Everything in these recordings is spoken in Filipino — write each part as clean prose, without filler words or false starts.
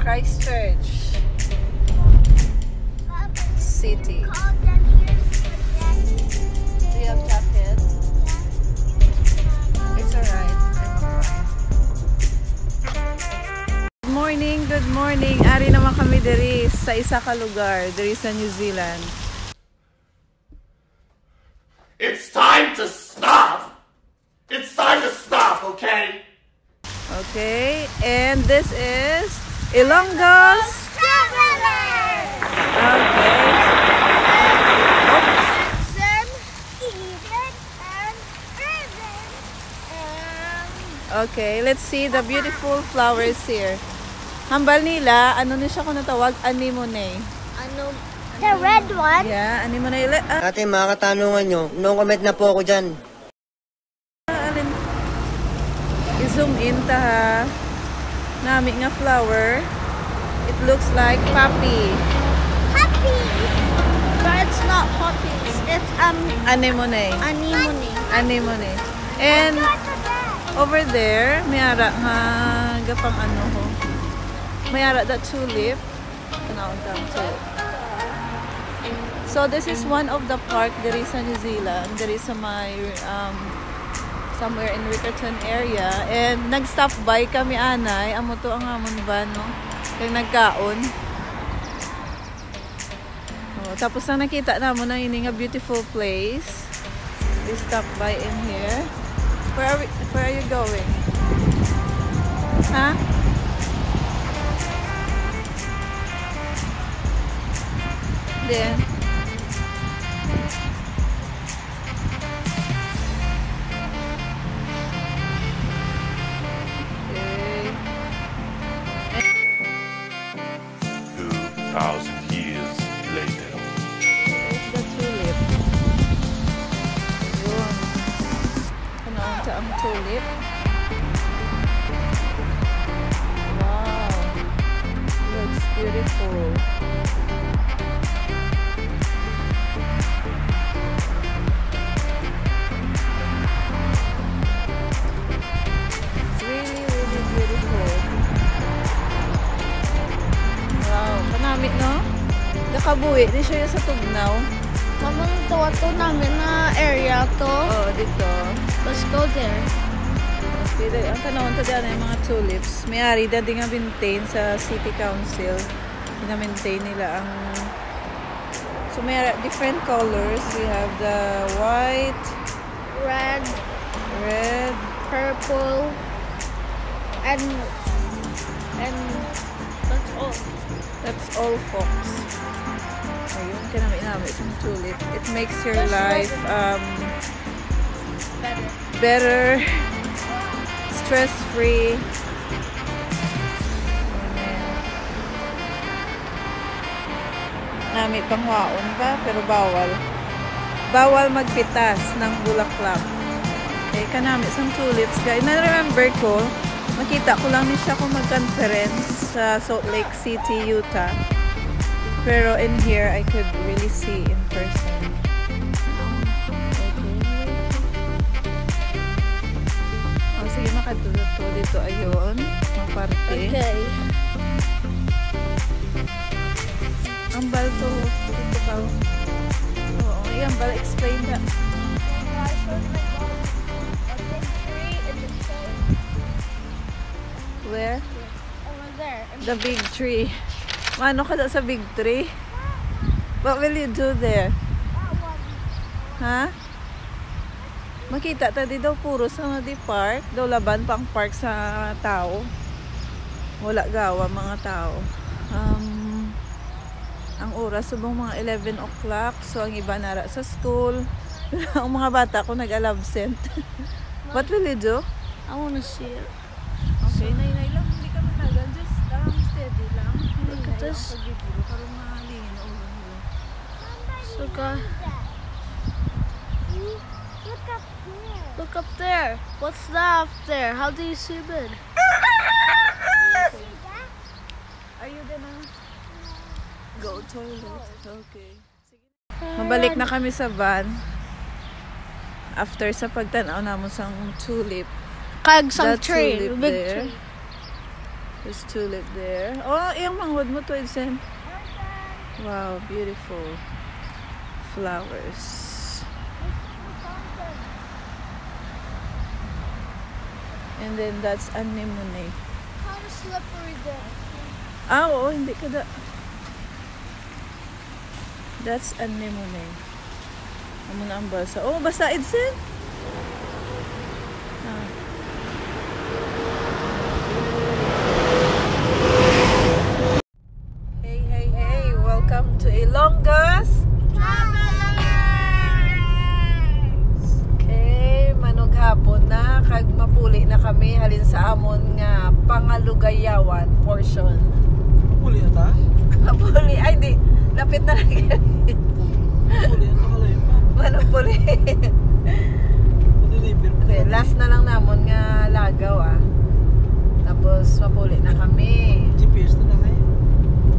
Christchurch City. Do you have jacket? It's alright. Good morning, good morning. Ari naman kami diri sa isa ka lugar, diri sa New Zealand. It's time to stop! It's time to stop, okay? Okay, and this is Ilonggo's Traveler! Okay. Okay, let's see the beautiful flowers here. Hambal nila, ano ni siya kung natawag? Anemone. The red one? Yeah, anemone. Ate, mga katanungan nyo, no comment na po ako dyan. I-zoom in ta ha. Nami nga flower. It looks like poppy. Poppies! But it's not poppies. It's Anemone. anemone. Anemone. And over there, mayara nga gapang ano ko. Mayara that tulip. So this is one of the park there is in New Zealand. There is my somewhere in Riccarton area, and nag-stop by kami anay. Amo to ang amon ba no? Kay nagkaon. Oh, tapos nang nakita namo na ini nga beautiful place. We stop by in here. Where are you going? Huh? Then okay. 2,000 years later. It's the tulip. Yun. Ano ang tulip? Wow. Looks beautiful. It's really, really beautiful. Wow. Panamit, no? Nakabuhi. Di siya sa tugnaw. Mamang tuwa to namin na area to. Oh, dito. Let's go there. Okay, ang tanawin to dyan ay mga tulips. May-ari na din nga maintain sa City Council. Pina-maintain nila ang... So, may different colors. We have the white, Red, purple, and that's all. that's all fox. Ayun, kinamit-namit yung tulip. It makes your life better, stress-free. Namit pang waon pa, pero bawal. Bawal magpitas ng bulaklak. Eh, kanamit sa tulips, guys. Na-remember ko, makita ko lang ni siya kung mag-conference sa Salt Lake City, Utah. Pero in here, I could really see in person. Okay. Oh, sige, makadulot to. Dito, ayun. Ang parte. Okay. Ang bal to. Dito pa. Oo, yan. Bal, explain that. Where? Over there. The big tree. Mano ka sa big tree? What will you do there? Ha? Makita ta di daw puro sa di park. Daw laban pang park sa tao. Wala gawa mga tao. Ang oras subong mga 11 o'clock. So ang iba nara sa school. Ang mga bata ko nag-absent. What will you do? I wanna see it. Okay, nay lang. Hindi kami nagan. Just steady lang. Look at this. Look up there. What's that up there? How do you zoom in? Are you gonna go toilet? Okay. Mabalik na kami sa van. After sa pagtanaw namon sang tulip. Kag some That tree. tulip Big there. tree. There's tulip there. Oh, yung manghod mo to, Edson. Wow, beautiful flowers. And then that's anemone. How slippery there. Ah, oo, hindi ka da. That's anemone. Amo na ang basa. Oh, basa, Edson. Ah. Hey, welcome to Ilonggo's hapon na kag mapuli na kami halin sa amon nga Pangalugayawan portion. Mapuli na ta? Mapuli, ay di, lapit na lang yan. Mapuli na takalayo pa. Manupuli. Okay, last na lang namon nga lagaw Tapos mapuli na kami. GPS na kayo.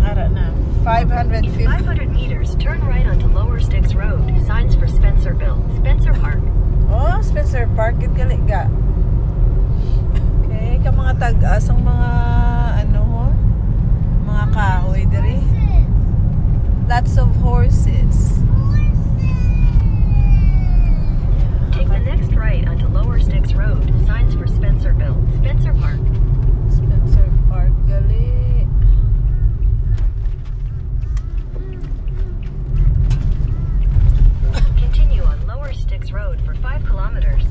Ara na. 550. In 500 meters, turn right onto Lower Sticks Road. Signs for Spencerville, Spencer Park. Oh, Spencer Park, gali ga. Okay, ka mga tag-as ang mga mga kahoy diri. Lots of horses. Take the next right onto Lower Sticks Road. Signs for Spencerville, Spencer Park. Spencer Park, gali. Continue on Lower Sticks Road for 5 kilometers.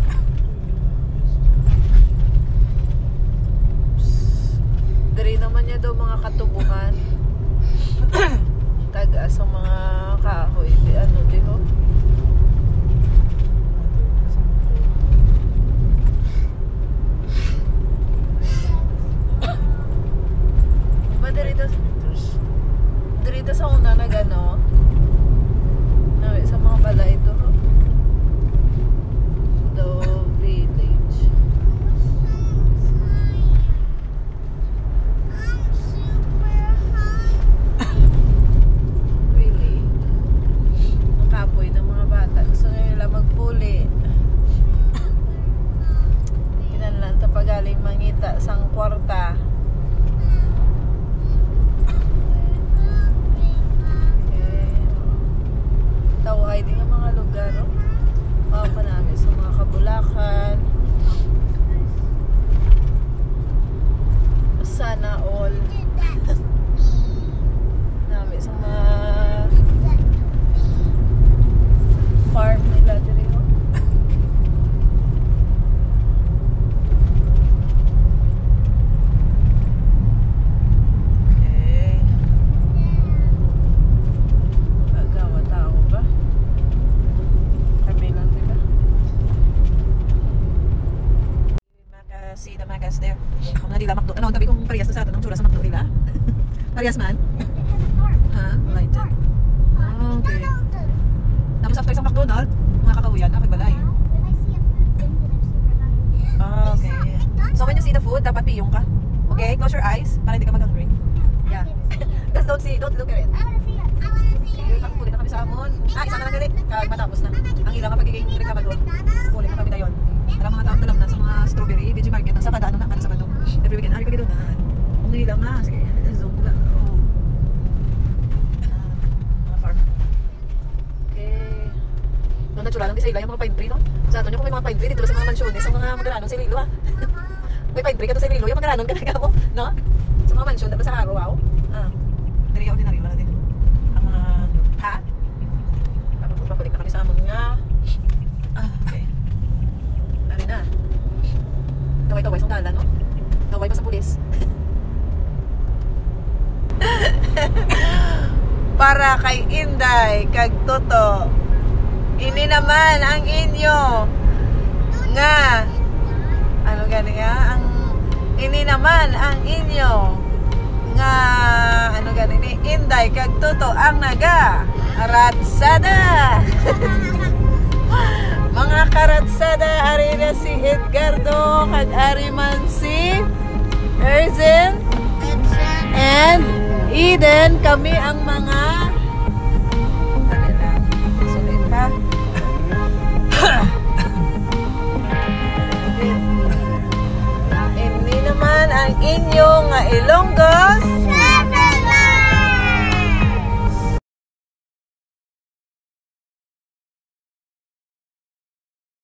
Dari naman niya daw mga katubuhan. Tagas ang mga kahoy. Di ho? Diba dito sa una nag-ano? Sa mga balay ito ho? The village. Really? Ang kapoy ng mga bata. Gusto nila magpuli. Kinanlan tapagaling mangita sang kwarta. Tawhay din ang mga lugar, pa namin sa mga Kabulakan. Sana all. Namin sa mga farm nila diri ho. Okay. Agawa tao ba? Kami lang diba? See the Macas there. Kung na nila Macdo. Ano, tabi kong parehas na sa atin ang tsura sa Macdo nila. Parehas man? Ha? Light dyan. Ah, okay. Tapos after sa McDonald, mga kakahuyan, balay. Ah, okay. So when you see the food, dapat piyong ka. Okay? Close your eyes para hindi ka mag-hungry. Yeah. Just don't look at it. Okay, pagpuli na kami sa amon. Isa na lang gali. Kag matapos na. Ang ilang pagiging rekamador. Puli na kami dayon. Alam mga taong dalam na sa mga strawberry, veggie market, sa Sabado na, Sabado. Every weekend, ari pagiging doon. Kung nilang na, sige, zoom lang. Oh. Mga farm. Okay. Nung natura lang di sa ila, yung mga pine tree, no? Sa ato nyo kung may mga pine tree, dito sa mga mansyon, sa mga magaranon sa Ililo, May pine tree ka to sa Ililo, yung magaranon ka na mo, no? Sa mga mansyon, dapat sa araw, Dari ordinary lang din. Ang mga, Papabalik na kami sa amon nga. Okay. Dari na. Taway-taway sa dalan, no? Taway pa sa pulis. Para kay Inday, kag Toto. Ini naman ang inyo nga. Ano gani nga? Ini naman ang inyo nga. Ano gani ni Inday, kag Toto ang naga. Ratsada. Mga karatsada, ari na si Edgardo, kag ari man si Erzen and Eden. Kami ang mga sulit pa. Ini naman ang inyong Ilonggos